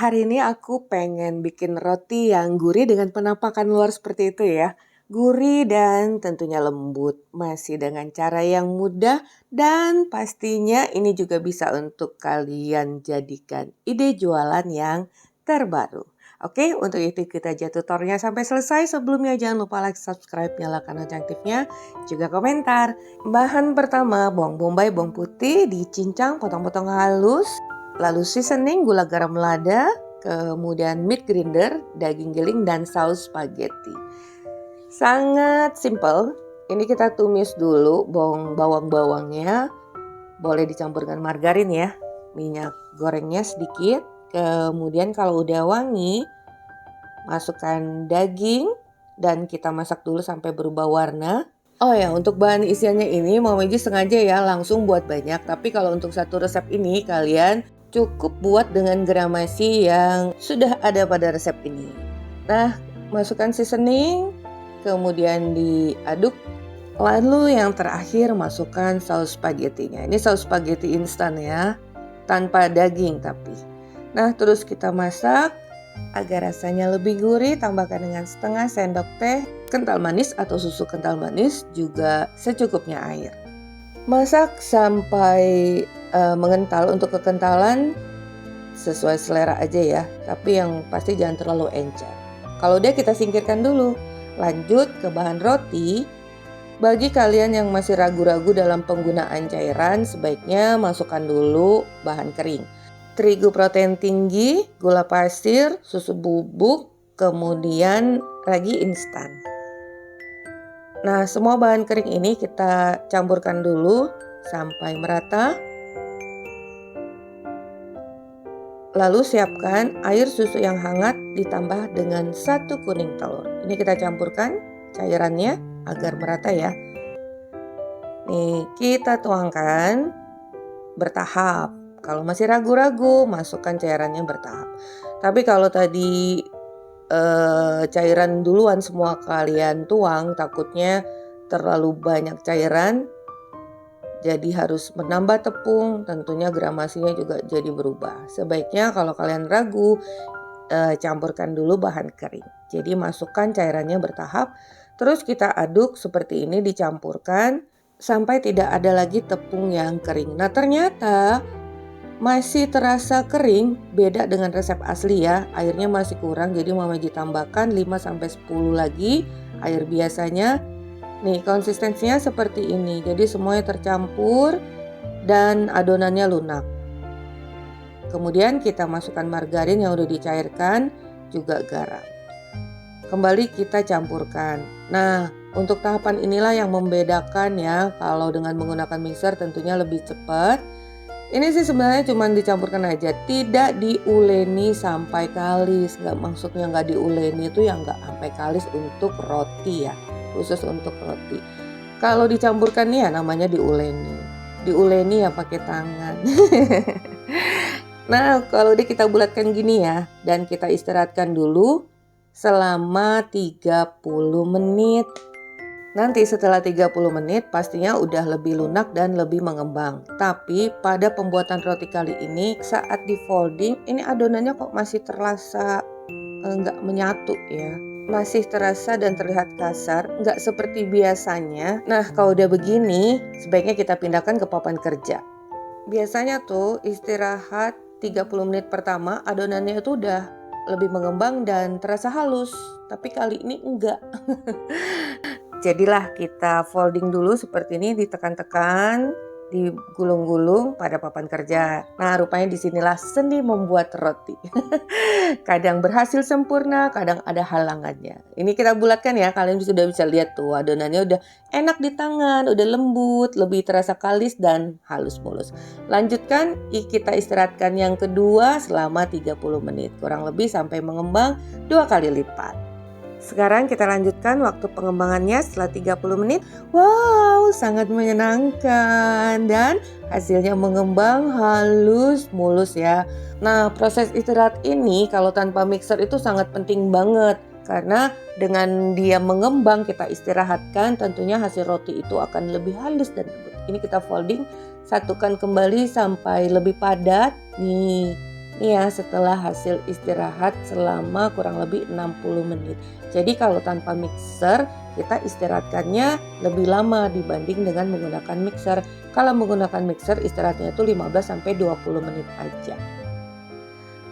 Hari ini aku pengen bikin roti yang gurih dengan penampakan luar seperti itu ya. Gurih dan tentunya lembut. Masih dengan cara yang mudah dan pastinya ini juga bisa untuk kalian jadikan ide jualan yang terbaru. Oke, untuk itu kita aja tutorialnya sampai selesai. Sebelumnya jangan lupa like, subscribe, nyalakan lonceng aktifnya, juga komentar. Bahan pertama, bawang bombay, bawang putih, dicincang, potong-potong halus. Lalu seasoning, gula garam lada, kemudian meat grinder, daging giling, dan saus spaghetti. Sangat simple. Ini kita tumis dulu bawang-bawangnya. Boleh dicampur dengan margarin ya. Minyak gorengnya sedikit. Kemudian kalau udah wangi, masukkan daging dan kita masak dulu sampai berubah warna. Oh ya, untuk bahan isiannya ini Mama Meiji sengaja ya langsung buat banyak. Tapi kalau untuk satu resep ini kalian cukup buat dengan gramasi yang sudah ada pada resep ini. Nah, masukkan seasoning, kemudian diaduk. Lalu yang terakhir masukkan saus spaghettinya. Ini saus spaghetti instan ya, tanpa daging tapi. Nah, terus kita masak agar rasanya lebih gurih. Tambahkan dengan setengah sendok teh kental manis atau susu kental manis, juga secukupnya air. Masak sampai mengental. Untuk kekentalan sesuai selera aja ya, tapi yang pasti jangan terlalu encer. Kalau udah kita singkirkan dulu. Lanjut ke bahan roti. Bagi kalian yang masih ragu-ragu dalam penggunaan cairan, sebaiknya masukkan dulu bahan kering. Terigu protein tinggi, gula pasir, susu bubuk, kemudian ragi instan. Nah, semua bahan kering ini kita campurkan dulu sampai merata. Lalu siapkan air susu yang hangat ditambah dengan 1 kuning telur. Ini kita campurkan cairannya agar merata ya. Nih, kita tuangkan bertahap. Kalau masih ragu-ragu, masukkan cairannya bertahap. Tapi kalau tadi cairan duluan semua kalian tuang, takutnya terlalu banyak cairan, jadi harus menambah tepung, tentunya gramasinya juga jadi berubah. Sebaiknya kalau kalian ragu, campurkan dulu bahan kering. Jadi masukkan cairannya bertahap, terus kita aduk seperti ini, dicampurkan sampai tidak ada lagi tepung yang kering. Nah, ternyata masih terasa kering, beda dengan resep asli ya. Airnya masih kurang, jadi Mama Meiji tambahkan 5-10 lagi air biasanya. Nih, konsistensinya seperti ini. Jadi semuanya tercampur dan adonannya lunak. Kemudian kita masukkan margarin yang udah dicairkan, juga garam. Kembali kita campurkan. Nah, untuk tahapan inilah yang membedakan ya. Kalau dengan menggunakan mixer tentunya lebih cepat. Ini sih sebenarnya cuma dicampurkan aja, tidak diuleni sampai kalis. Maksudnya nggak diuleni itu yang nggak sampai kalis untuk roti ya, khusus untuk roti. Kalau dicampurkan nih ya namanya diuleni. Diuleni ya pakai tangan. Nah, kalau kita bulatkan gini ya, dan kita istirahatkan dulu selama 30 menit. Nanti setelah 30 menit pastinya udah lebih lunak dan lebih mengembang. Tapi pada pembuatan roti kali ini saat di folding ini adonannya kok masih terasa nggak menyatu ya. Masih terasa dan terlihat kasar, nggak seperti biasanya. Nah, kalau udah begini sebaiknya kita pindahkan ke papan kerja. Biasanya tuh istirahat 30 menit pertama adonannya itu udah lebih mengembang dan terasa halus. Tapi kali ini enggak. Jadilah kita folding dulu seperti ini, ditekan-tekan, digulung-gulung pada papan kerja. Nah, rupanya disinilah seni membuat roti. Kadang berhasil sempurna, kadang ada halangannya. Ini kita bulatkan ya, kalian sudah bisa lihat tuh adonannya udah enak di tangan, udah lembut, lebih terasa kalis dan halus mulus. Lanjutkan, kita istirahatkan yang kedua selama 30 menit, kurang lebih sampai mengembang 2 kali lipat. Sekarang kita lanjutkan waktu pengembangannya setelah 30 menit. Wow, sangat menyenangkan dan hasilnya mengembang halus mulus ya. Nah, proses istirahat ini kalau tanpa mixer itu sangat penting banget. Karena dengan dia mengembang kita istirahatkan, tentunya hasil roti itu akan lebih halus dan lembut. Ini kita folding, satukan kembali sampai lebih padat. Nih, Iya, setelah hasil istirahat selama kurang lebih 60 menit. Jadi kalau tanpa mixer, kita istirahatkannya lebih lama dibanding dengan menggunakan mixer. Kalau menggunakan mixer, istirahatnya itu 15-20 menit aja.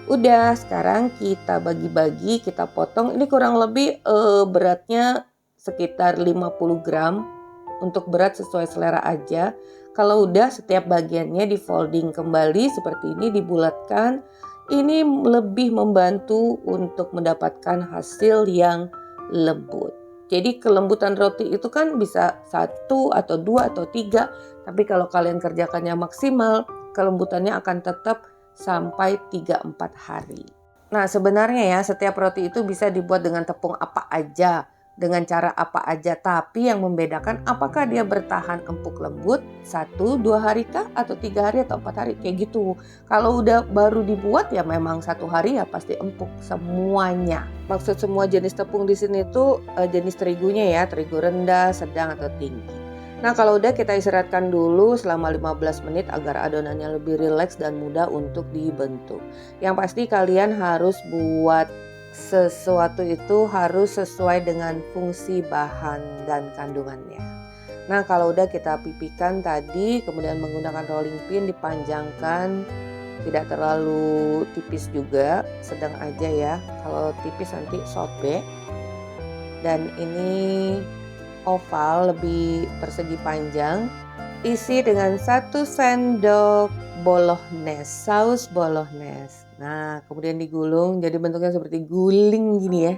Udah, sekarang kita bagi-bagi, kita potong. Ini kurang lebih beratnya sekitar 50 gram. Untuk berat sesuai selera aja. Kalau udah, setiap bagiannya di folding kembali seperti ini, dibulatkan. Ini lebih membantu untuk mendapatkan hasil yang lembut. Jadi kelembutan roti itu kan bisa 1 atau 2 atau 3. Tapi kalau kalian kerjakannya maksimal, kelembutannya akan tetap sampai 3-4 hari. Nah, sebenarnya ya, setiap roti itu bisa dibuat dengan tepung apa aja, dengan cara apa aja, tapi yang membedakan apakah dia bertahan empuk lembut 1-2 hari kah, atau 3 hari atau 4 hari, kayak gitu. Kalau udah baru dibuat ya memang 1 hari ya pasti empuk semuanya. Maksud semua jenis tepung di sini tuh jenis terigunya ya, terigu rendah, sedang atau tinggi. Nah, kalau udah, kita istirahatkan dulu selama 15 menit agar adonannya lebih rileks dan mudah untuk dibentuk. Yang pasti kalian harus buat sesuatu itu harus sesuai dengan fungsi bahan dan kandungannya. Nah, kalau udah kita pipihkan tadi, kemudian menggunakan rolling pin dipanjangkan, tidak terlalu tipis juga, sedang aja ya. Kalau tipis nanti sobek. Dan ini oval, lebih persegi panjang, isi dengan 1 sendok bolognese, saus bolognese. Nah, kemudian digulung jadi bentuknya seperti guling gini ya.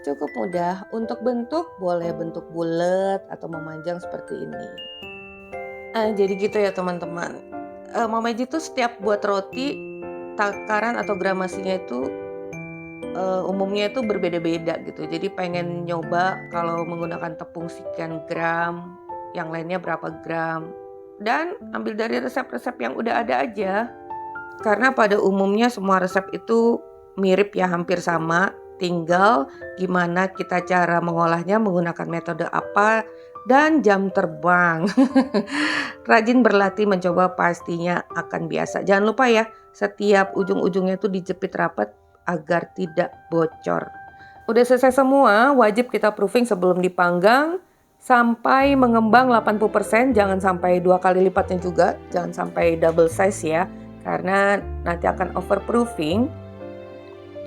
Cukup mudah. Untuk bentuk, boleh bentuk bulat atau memanjang seperti ini. Jadi gitu ya teman-teman. Mama Eji tuh setiap buat roti, takaran atau gramasinya itu umumnya itu berbeda-beda gitu. Jadi pengen nyoba kalau menggunakan tepung sekian gram, yang lainnya berapa gram. Dan ambil dari resep-resep yang udah ada aja. Karena pada umumnya semua resep itu mirip ya, hampir sama. Tinggal gimana kita cara mengolahnya, menggunakan metode apa, dan jam terbang. Rajin berlatih mencoba, pastinya akan biasa. Jangan lupa ya, setiap ujung-ujungnya itu dijepit rapat agar tidak bocor. Udah selesai semua, wajib kita proofing sebelum dipanggang sampai mengembang 80%. Jangan sampai 2 kali lipatnya juga, jangan sampai double size ya. Karena nanti akan overproofing.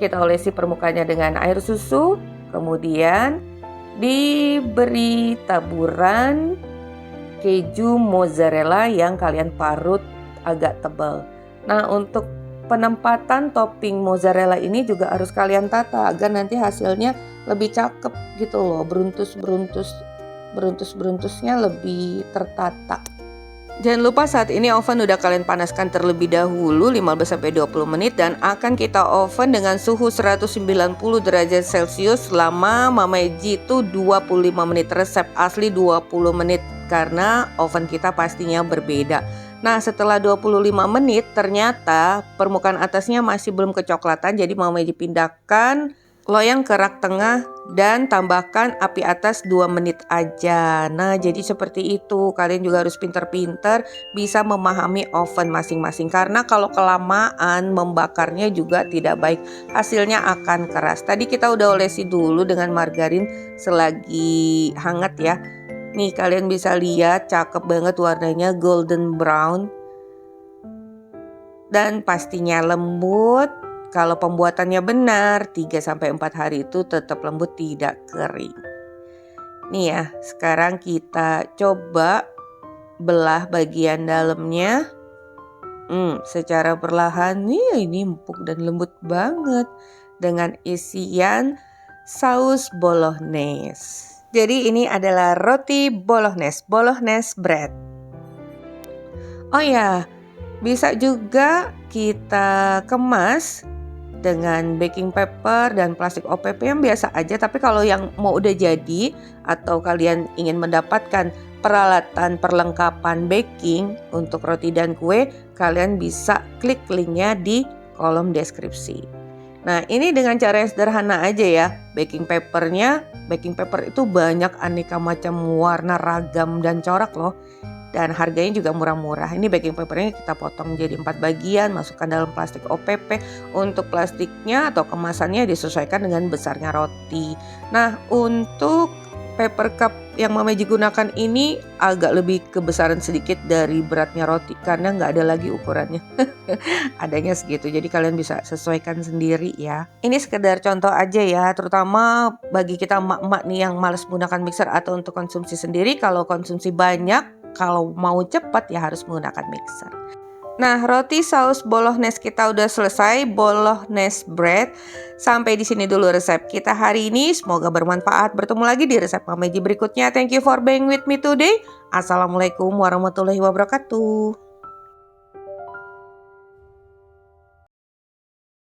Kita olesi permukaannya dengan air susu, kemudian diberi taburan keju mozzarella yang kalian parut agak tebal. Nah, untuk penempatan topping mozzarella ini juga harus kalian tata agar nanti hasilnya lebih cakep gitu loh, beruntus-beruntusnya lebih tertata. Jangan lupa saat ini oven udah kalian panaskan terlebih dahulu 15-20 menit dan akan kita oven dengan suhu 190 derajat Celcius selama Mama Eji itu 25 menit. Resep asli 20 menit karena oven kita pastinya berbeda. Nah, setelah 25 menit ternyata permukaan atasnya masih belum kecoklatan, jadi Mama Eji pindahkan loyang ke rak tengah dan tambahkan api atas 2 menit aja. Nah, jadi seperti itu. Kalian juga harus pinter-pinter bisa memahami oven masing-masing. Karena kalau kelamaan membakarnya juga tidak baik. Hasilnya akan keras. Tadi kita udah olesi dulu dengan margarin selagi hangat ya. Nih, kalian bisa lihat cakep banget warnanya, golden brown. Dan pastinya lembut. Kalau pembuatannya benar, 3-4 hari itu tetap lembut, tidak kering. Nih ya, sekarang kita coba belah bagian dalamnya. Secara perlahan, nih ini empuk dan lembut banget. Dengan isian saus bolognese. Jadi ini adalah roti bolognese bread. Oh ya, bisa juga kita kemas dengan baking paper dan plastik OPP yang biasa aja. Tapi kalau yang mau udah jadi atau kalian ingin mendapatkan peralatan perlengkapan baking untuk roti dan kue, kalian bisa klik linknya di kolom deskripsi. Nah, ini dengan cara yang sederhana aja ya. Baking paper itu banyak aneka macam warna, ragam dan corak loh. dan harganya juga murah-murah. Ini baking papernya kita potong jadi 4 bagian, masukkan dalam plastik OPP. Untuk plastiknya atau kemasannya disesuaikan dengan besarnya roti. Nah, untuk paper cup yang Mama gunakan ini agak lebih kebesaran sedikit dari beratnya roti karena nggak ada lagi ukurannya. Adanya segitu, jadi kalian bisa sesuaikan sendiri ya. Ini sekedar contoh aja ya, terutama bagi kita emak-emak nih yang males menggunakan mixer atau untuk konsumsi sendiri. Kalau konsumsi banyak, kalau mau cepat ya harus menggunakan mixer. Nah, roti saus bolognese kita udah selesai, bolognese bread. Sampai di sini dulu resep kita hari ini. Semoga bermanfaat. Bertemu lagi di resep Mama Ji berikutnya. Thank you for being with me today. Assalamualaikum warahmatullahi wabarakatuh.